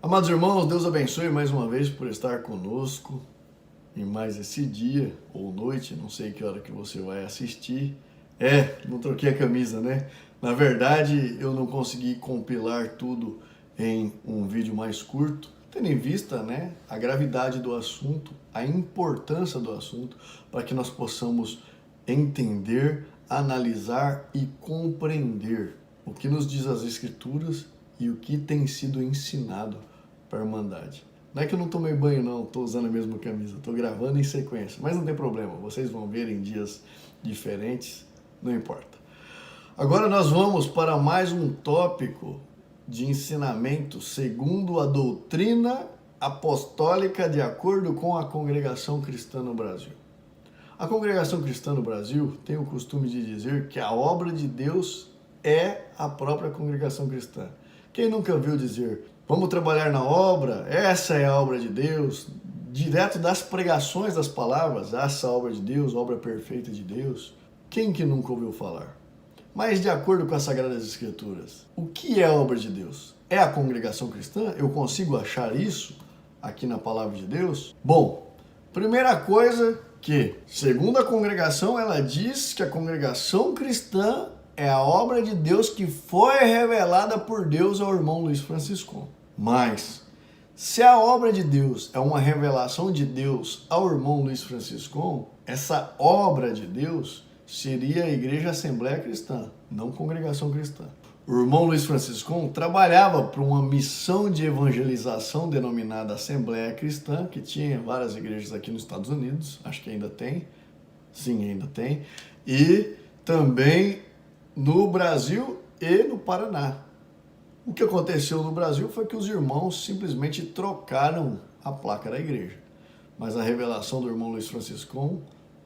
Amados irmãos, Deus abençoe mais uma vez por estar conosco em mais esse dia ou noite, não sei que hora que você vai assistir. Não troquei a camisa, né? Na verdade, eu não consegui compilar tudo em um vídeo mais curto, tendo em vista, né, a gravidade do assunto, a importância do assunto, para que nós possamos entender, analisar e compreender o que nos diz as Escrituras e o que tem sido ensinado para a Irmandade. Não é que eu não tomei banho não, estou usando a mesma camisa, estou gravando em sequência, mas não tem problema, vocês vão ver em dias diferentes, não importa. Agora nós vamos para mais um tópico de ensinamento segundo a doutrina apostólica de acordo com a Congregação Cristã no Brasil. A Congregação Cristã no Brasil tem o costume de dizer que a obra de Deus é a própria Congregação Cristã. Quem nunca viu dizer, vamos trabalhar na obra, essa é a obra de Deus, direto das pregações das palavras, essa é a obra de Deus, obra perfeita de Deus. Quem que nunca ouviu falar? Mas de acordo com as Sagradas Escrituras, o que é a obra de Deus? É a Congregação Cristã? Eu consigo achar isso aqui na Palavra de Deus? Bom, primeira coisa que, segundo a congregação, ela diz que a Congregação Cristã é a obra de Deus que foi revelada por Deus ao irmão Luiz Francisco. Mas, se a obra de Deus é uma revelação de Deus ao irmão Luiz Francisco, essa obra de Deus seria a Igreja Assembleia Cristã, não Congregação Cristã. O irmão Luiz Francisco trabalhava para uma missão de evangelização denominada Assembleia Cristã, que tinha várias igrejas aqui nos Estados Unidos, acho que ainda tem, sim, ainda tem, e também no Brasil e no Paraná. O que aconteceu no Brasil foi que os irmãos simplesmente trocaram a placa da igreja, mas a revelação do irmão Luiz Francisco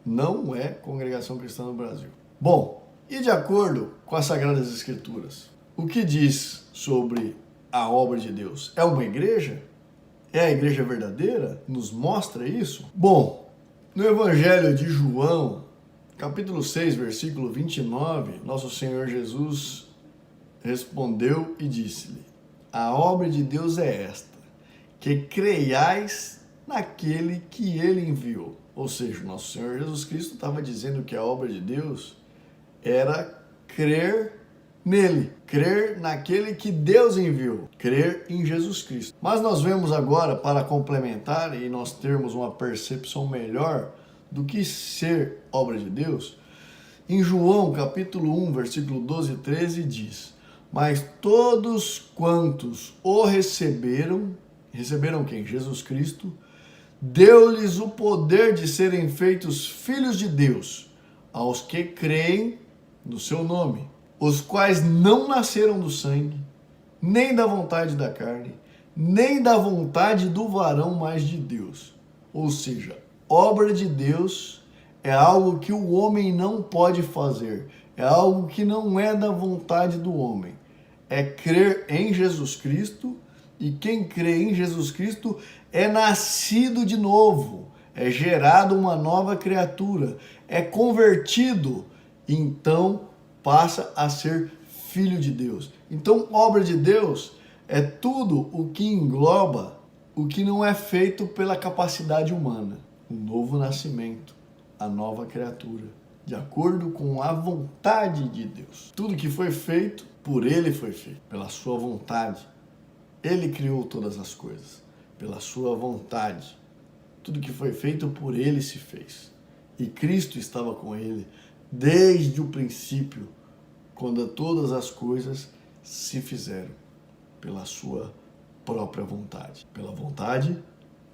não é Congregação Cristã no Brasil. Bom, e de acordo com as Sagradas Escrituras, o que diz sobre a obra de Deus? É uma igreja? É a igreja verdadeira? Nos mostra isso? Bom, no Evangelho de João, capítulo 6, versículo 29, nosso Senhor Jesus respondeu e disse-lhe: a obra de Deus é esta, que creiais naquele que ele enviou. Ou seja, nosso Senhor Jesus Cristo estava dizendo que a obra de Deus era crer nele, crer naquele que Deus enviou, crer em Jesus Cristo. Mas nós vemos agora, para complementar e nós termos uma percepção melhor do que ser obra de Deus, em João capítulo 1, versículo 12 e 13 diz: mas todos quantos o receberam quem? Jesus Cristo, deu-lhes o poder de serem feitos filhos de Deus, aos que creem no seu nome, os quais não nasceram do sangue, nem da vontade da carne, nem da vontade do varão, mas de Deus. Ou seja, obra de Deus é algo que o homem não pode fazer, é algo que não é da vontade do homem. É crer em Jesus Cristo, e quem crê em Jesus Cristo é nascido de novo, é gerado uma nova criatura, é convertido, então passa a ser filho de Deus. Então, obra de Deus é tudo o que engloba o que não é feito pela capacidade humana, o novo nascimento, a nova criatura, de acordo com a vontade de Deus. Tudo que foi feito, por Ele foi feito, pela sua vontade. Ele criou todas as coisas, pela sua vontade. Tudo que foi feito por Ele se fez. E Cristo estava com Ele desde o princípio, quando todas as coisas se fizeram pela sua própria vontade, pela vontade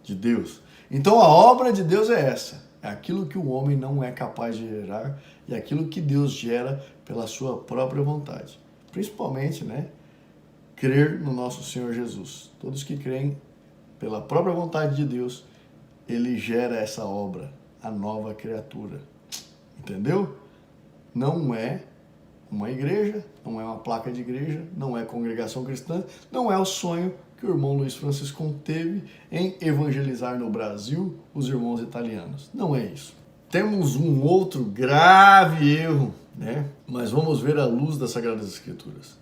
de Deus. Então a obra de Deus é essa, é aquilo que o homem não é capaz de gerar e aquilo que Deus gera pela sua própria vontade. Principalmente, crer no nosso Senhor Jesus. Todos que creem pela própria vontade de Deus, Ele gera essa obra, a nova criatura. Entendeu? Não é uma igreja, não é uma placa de igreja, não é congregação cristã, não é o sonho que o irmão Luiz Francisco teve em evangelizar no Brasil os irmãos italianos. Não é isso. Temos um outro grave erro, mas vamos ver à luz das Sagradas Escrituras.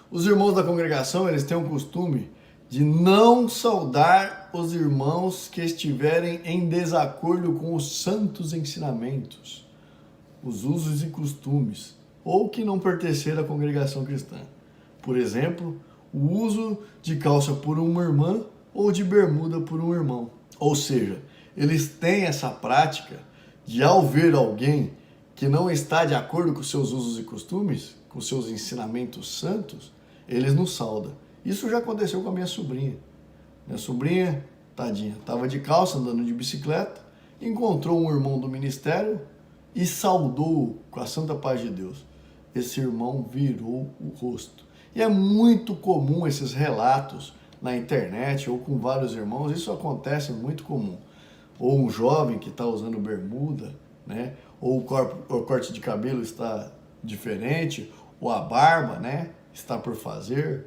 Os irmãos da congregação, eles têm o costume de não saudar os irmãos que estiverem em desacordo com os santos ensinamentos, os usos e costumes, ou que não pertencer à congregação cristã. Por exemplo, o uso de calça por uma irmã ou de bermuda por um irmão. Ou seja, eles têm essa prática de, ao ver alguém que não está de acordo com seus usos e costumes, com seus ensinamentos santos, eles não saudam. Isso já aconteceu com a minha sobrinha. Minha sobrinha, tadinha, estava de calça andando de bicicleta, encontrou um irmão do ministério e saudou com a santa paz de Deus. Esse irmão virou o rosto. E é muito comum esses relatos na internet ou com vários irmãos, isso acontece muito comum. Ou um jovem que está usando bermuda, né? Ou o corte de cabelo está diferente, ou a barba, né, está por fazer.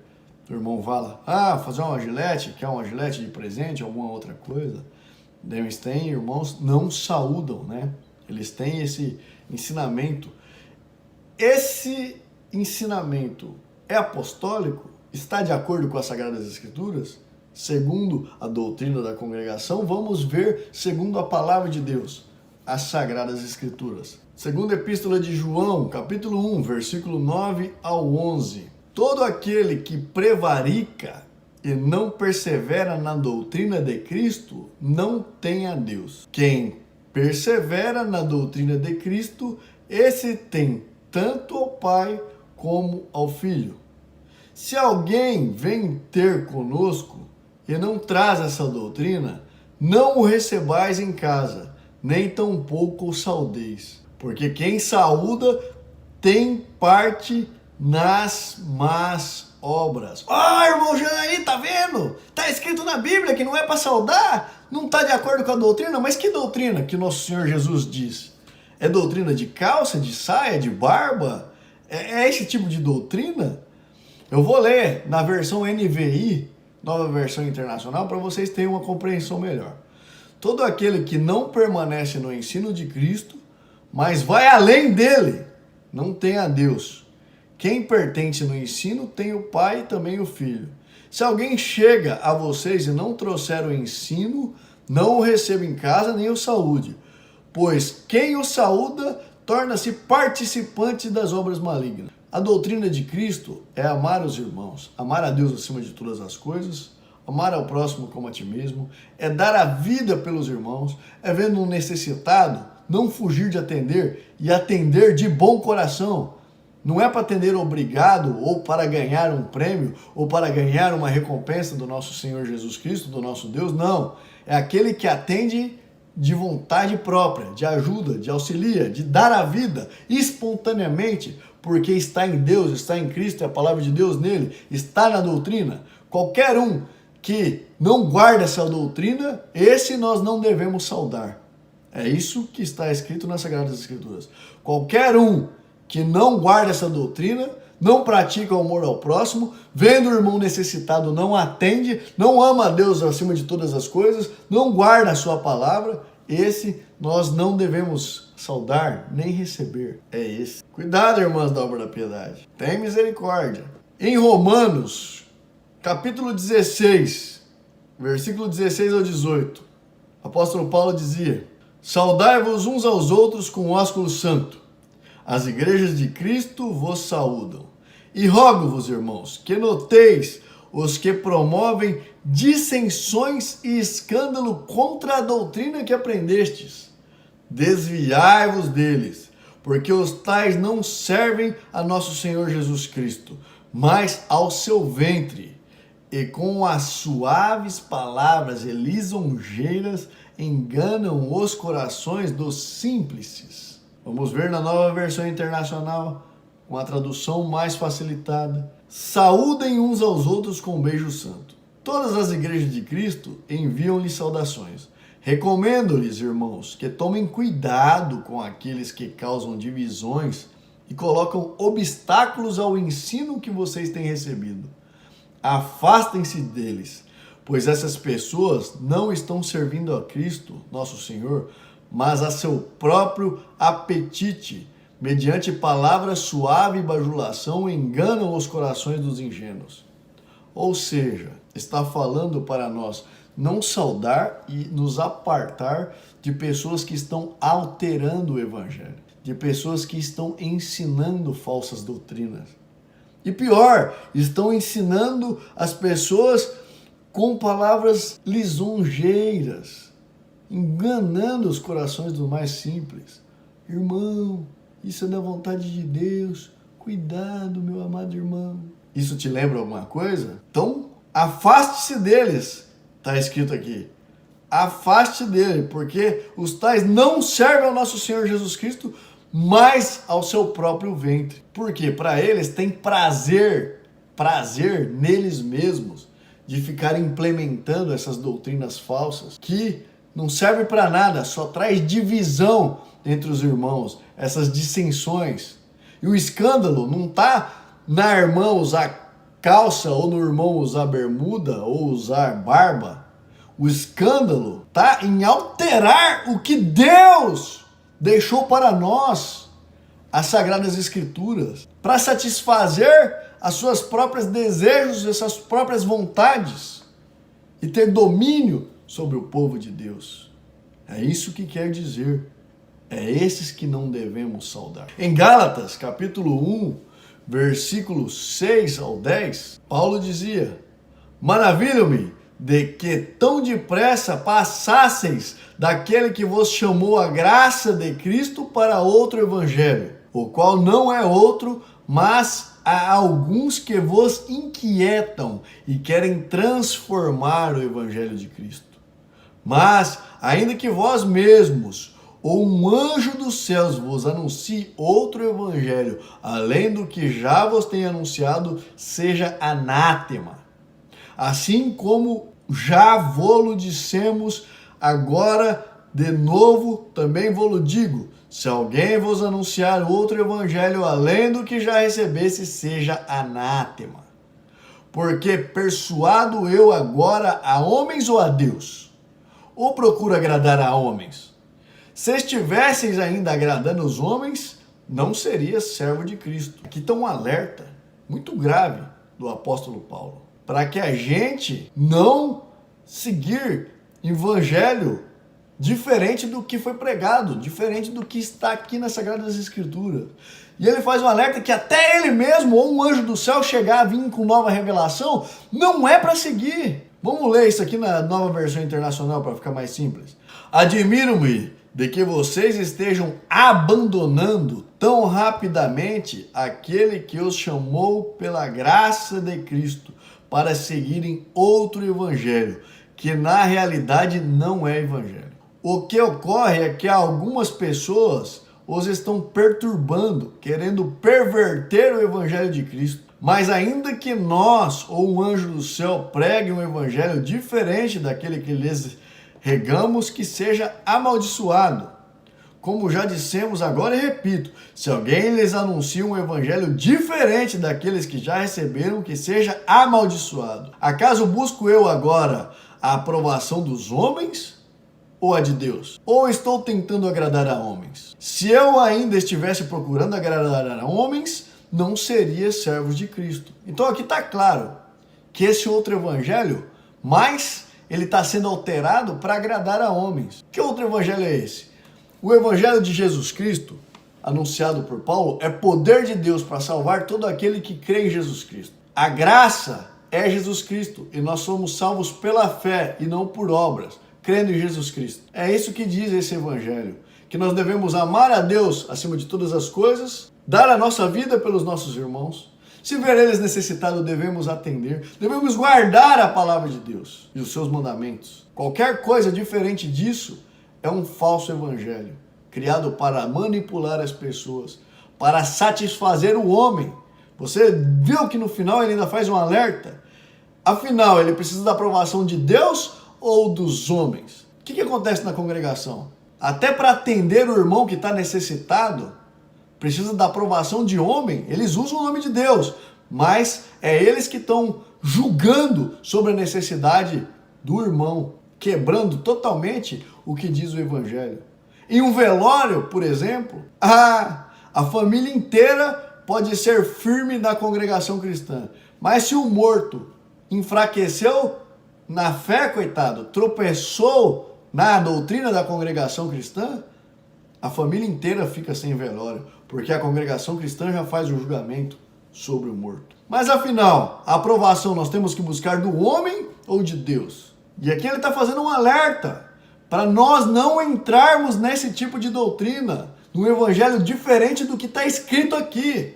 O irmão fala, fazer uma gilete, quer uma gilete de presente, alguma outra coisa. Eles têm, irmãos, não saúdam, né? Eles têm esse ensinamento. Esse ensinamento é apostólico? Está de acordo com as Sagradas Escrituras? Segundo a doutrina da congregação, vamos ver segundo a palavra de Deus, as Sagradas Escrituras. Segunda Epístola de João, capítulo 1, versículo 9 ao 11. Todo aquele que prevarica e não persevera na doutrina de Cristo, não tem a Deus. Quem persevera na doutrina de Cristo, esse tem tanto ao Pai como ao Filho. Se alguém vem ter conosco e não traz essa doutrina, não o recebais em casa, nem tampouco o saudeis. Porque quem saúda tem parte nas más obras. Irmão Jean aí, tá vendo? Tá escrito na Bíblia que não é para saudar? Não tá de acordo com a doutrina? Mas que doutrina que nosso Senhor Jesus diz? É doutrina de calça, de saia, de barba? É esse tipo de doutrina? Eu vou ler na versão NVI, Nova Versão Internacional, para vocês terem uma compreensão melhor. Todo aquele que não permanece no ensino de Cristo, mas vai além dele, não tem a Deus. Quem pertence no ensino tem o Pai e também o Filho. Se alguém chega a vocês e não trouxer o ensino, não o receba em casa nem o saúde, pois quem o saúda torna-se participante das obras malignas. A doutrina de Cristo é amar os irmãos, amar a Deus acima de todas as coisas, amar ao próximo como a ti mesmo, é dar a vida pelos irmãos, é vendo um necessitado, não fugir de atender e atender de bom coração. Não é para atender obrigado ou para ganhar um prêmio ou para ganhar uma recompensa do nosso Senhor Jesus Cristo, do nosso Deus, não. É aquele que atende de vontade própria, de ajuda, de auxilia, de dar a vida espontaneamente, porque está em Deus, está em Cristo, é a palavra de Deus nele, está na doutrina. Qualquer um que não guarda essa doutrina, esse nós não devemos saudar. É isso que está escrito nas Sagradas Escrituras. Qualquer um que não guarda essa doutrina, não pratica o amor ao próximo, vendo o irmão necessitado, não atende, não ama a Deus acima de todas as coisas, não guarda a sua palavra, esse nós não devemos saudar nem receber. É esse. Cuidado, irmãs da obra da piedade. Tem misericórdia. Em Romanos, capítulo 16, versículo 16 ao 18, o apóstolo Paulo dizia: saudai-vos uns aos outros com ósculo santo. As igrejas de Cristo vos saúdam. E rogo-vos, irmãos, que noteis os que promovem dissensões e escândalo contra a doutrina que aprendestes. Desviai-vos deles, porque os tais não servem a nosso Senhor Jesus Cristo, mas ao seu ventre, e com as suaves palavras e lisonjeiras enganam os corações dos simples. Vamos ver na Nova Versão Internacional, com a tradução mais facilitada. Saúdem uns aos outros com um beijo santo. Todas as igrejas de Cristo enviam-lhes saudações. Recomendo-lhes, irmãos, que tomem cuidado com aqueles que causam divisões e colocam obstáculos ao ensino que vocês têm recebido. Afastem-se deles, pois essas pessoas não estão servindo a Cristo, nosso Senhor, mas a seu próprio apetite, mediante palavra suave e bajulação, enganam os corações dos ingênuos. Ou seja, está falando para nós não saudar e nos apartar de pessoas que estão alterando o evangelho, de pessoas que estão ensinando falsas doutrinas. E pior, estão ensinando as pessoas com palavras lisonjeiras, enganando os corações dos mais simples. Irmão, isso é da vontade de Deus. Cuidado, meu amado irmão. Isso te lembra alguma coisa? Então, afaste-se deles. Está escrito aqui. Afaste dele, porque os tais não servem ao nosso Senhor Jesus Cristo, mas ao seu próprio ventre. Porque para eles tem prazer neles mesmos de ficar implementando essas doutrinas falsas que não servem para nada, só traz divisão entre os irmãos, essas dissensões. E o escândalo não está na irmã usar calça ou no irmão usar bermuda ou usar barba. O escândalo está em alterar o que Deus deixou para nós, as Sagradas Escrituras, para satisfazer as suas próprios desejos, as suas próprias vontades e ter domínio sobre o povo de Deus. É isso que quer dizer. É esses que não devemos saudar. Em Gálatas, capítulo 1, versículos 6 ao 10, Paulo dizia: maravilho-me de que tão depressa passasseis daquele que vos chamou a graça de Cristo para outro evangelho, o qual não é outro, mas há alguns que vos inquietam e querem transformar o evangelho de Cristo. Mas, ainda que vós mesmos ou um anjo dos céus vos anuncie outro evangelho, além do que já vos tem anunciado, seja anátema. Assim como já vô-lo dissemos, agora de novo também vô-lo digo, se alguém vos anunciar outro evangelho, além do que já recebesse, seja anátema. Porque persuado eu agora a homens ou a Deus? Ou procuro agradar a homens? Se estivesseis ainda agradando os homens, não serias servo de Cristo. Aqui está um alerta muito grave do apóstolo Paulo, para que a gente não seguir evangelho diferente do que foi pregado, diferente do que está aqui nas Sagradas Escrituras. E ele faz um alerta que até ele mesmo, ou um anjo do céu, chegar a vir com nova revelação, não é para seguir. Vamos ler isso aqui na Nova Versão Internacional para ficar mais simples. Admiro-me de que vocês estejam abandonando tão rapidamente aquele que os chamou pela graça de Cristo para seguirem outro evangelho, que na realidade não é evangelho. O que ocorre é que algumas pessoas os estão perturbando, querendo perverter o evangelho de Cristo. Mas ainda que nós ou um anjo do céu pregue um evangelho diferente daquele que lhes regamos, que seja amaldiçoado. Como já dissemos agora e repito, se alguém lhes anuncia um evangelho diferente daqueles que já receberam, que seja amaldiçoado. Acaso busco eu agora a aprovação dos homens ou a de Deus? Ou estou tentando agradar a homens? Se eu ainda estivesse procurando agradar a homens, não seria servo de Cristo. Então aqui está claro que esse outro evangelho, mas ele está sendo alterado para agradar a homens. Que outro evangelho é esse? O evangelho de Jesus Cristo, anunciado por Paulo, é poder de Deus para salvar todo aquele que crê em Jesus Cristo. A graça é Jesus Cristo e nós somos salvos pela fé e não por obras, crendo em Jesus Cristo. É isso que diz esse evangelho, que nós devemos amar a Deus acima de todas as coisas, dar a nossa vida pelos nossos irmãos. Se ver eles necessitados, devemos atender, devemos guardar a palavra de Deus e os seus mandamentos. Qualquer coisa diferente disso é um falso evangelho, criado para manipular as pessoas, para satisfazer o homem. Você viu que no final ele ainda faz um alerta? Afinal, ele precisa da aprovação de Deus ou dos homens? O que acontece na congregação? Até para atender o irmão que está necessitado, precisa da aprovação de homem. Eles usam o nome de Deus, mas é eles que estão julgando sobre a necessidade do irmão, quebrando totalmente o que diz o evangelho. Em um velório, por exemplo, a família inteira pode ser firme na congregação cristã, mas se o morto enfraqueceu na fé, coitado, tropeçou na doutrina da congregação cristã, a família inteira fica sem velório, porque a congregação cristã já faz o julgamento sobre o morto. Mas afinal, a aprovação nós temos que buscar do homem ou de Deus? E aqui ele está fazendo um alerta para nós não entrarmos nesse tipo de doutrina, num evangelho diferente do que está escrito aqui.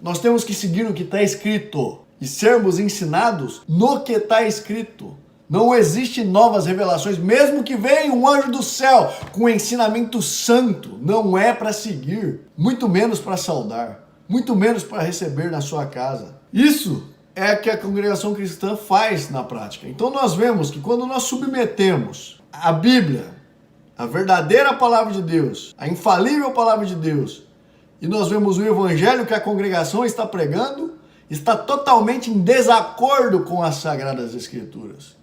Nós temos que seguir o que está escrito e sermos ensinados no que está escrito. Não existe novas revelações, mesmo que venha um anjo do céu com ensinamento santo, não é para seguir, muito menos para saudar, muito menos para receber na sua casa. Isso é o que a congregação cristã faz na prática. Então nós vemos que quando nós submetemos a Bíblia, a verdadeira palavra de Deus, a infalível palavra de Deus, e nós vemos o evangelho que a congregação está pregando, está totalmente em desacordo com as Sagradas Escrituras.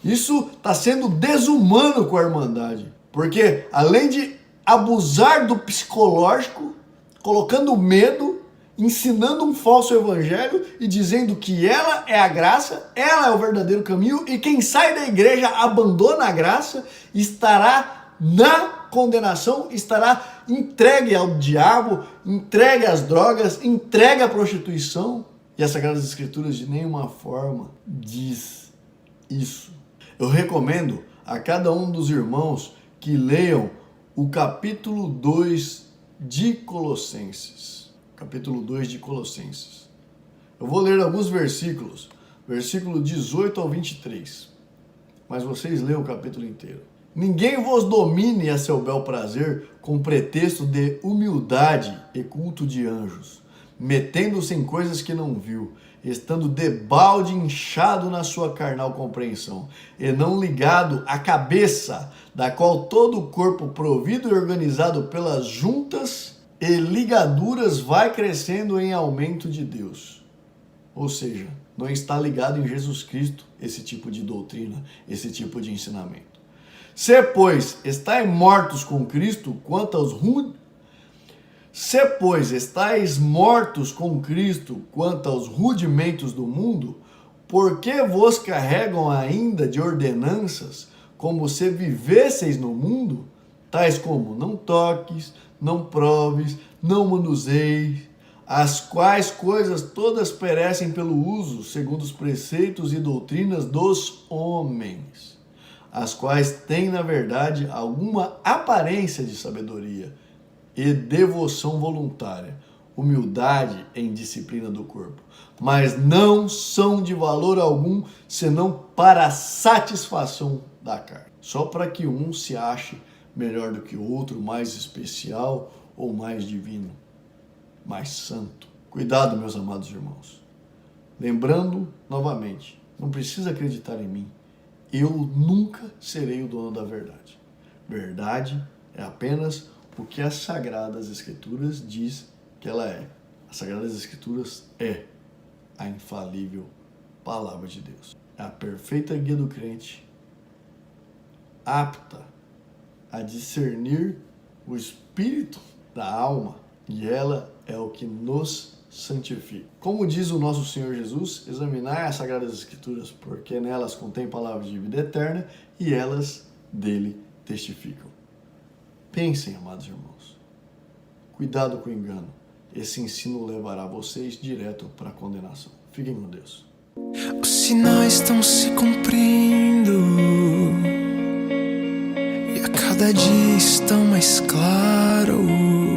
Isso está sendo desumano com a Irmandade, porque além de abusar do psicológico, colocando medo, ensinando um falso evangelho e dizendo que ela é a graça, ela é o verdadeiro caminho, e quem sai da igreja abandona a graça, estará na condenação, estará entregue ao diabo, entregue às drogas, entregue à prostituição. E as Sagradas Escrituras de nenhuma forma diz isso. Eu recomendo a cada um dos irmãos que leiam o capítulo 2 de Colossenses. Capítulo 2 de Colossenses. Eu vou ler alguns versículos, versículo 18 ao 23. Mas vocês leiam o capítulo inteiro. Ninguém vos domine a seu bel prazer com pretexto de humildade e culto de anjos, metendo-se em coisas que não viu, estando debalde inchado na sua carnal compreensão, e não ligado à cabeça, da qual todo o corpo provido e organizado pelas juntas e ligaduras vai crescendo em aumento de Deus. Ou seja, não está ligado em Jesus Cristo esse tipo de doutrina, esse tipo de ensinamento. Se, pois, estáis mortos com Cristo quanto aos rudimentos do mundo, por que vos carregam ainda de ordenanças, como se vivesseis no mundo, tais como não toques, não proves, não manuseis, as quais coisas todas perecem pelo uso, segundo os preceitos e doutrinas dos homens, as quais têm, na verdade, alguma aparência de sabedoria e devoção voluntária, humildade em disciplina do corpo, mas não são de valor algum, senão para a satisfação da carne, só para que um se ache melhor do que o outro, mais especial ou mais divino, mais santo. Cuidado, meus amados irmãos. Lembrando novamente, não precisa acreditar em mim. Eu nunca serei o dono da verdade. Verdade é apenas o que as Sagradas Escrituras diz que ela é. As Sagradas Escrituras é a infalível palavra de Deus. É a perfeita guia do crente, apta a discernir o espírito da alma, e ela é o que nos santifica. Como diz o nosso Senhor Jesus, examinai as Sagradas Escrituras, porque nelas contém palavras de vida eterna e elas dele testificam. Pensem, amados irmãos. Cuidado com o engano. Esse ensino levará vocês direto para a condenação. Fiquem com Deus. Os sinais estão se cumprindo e a cada dia estão mais claros.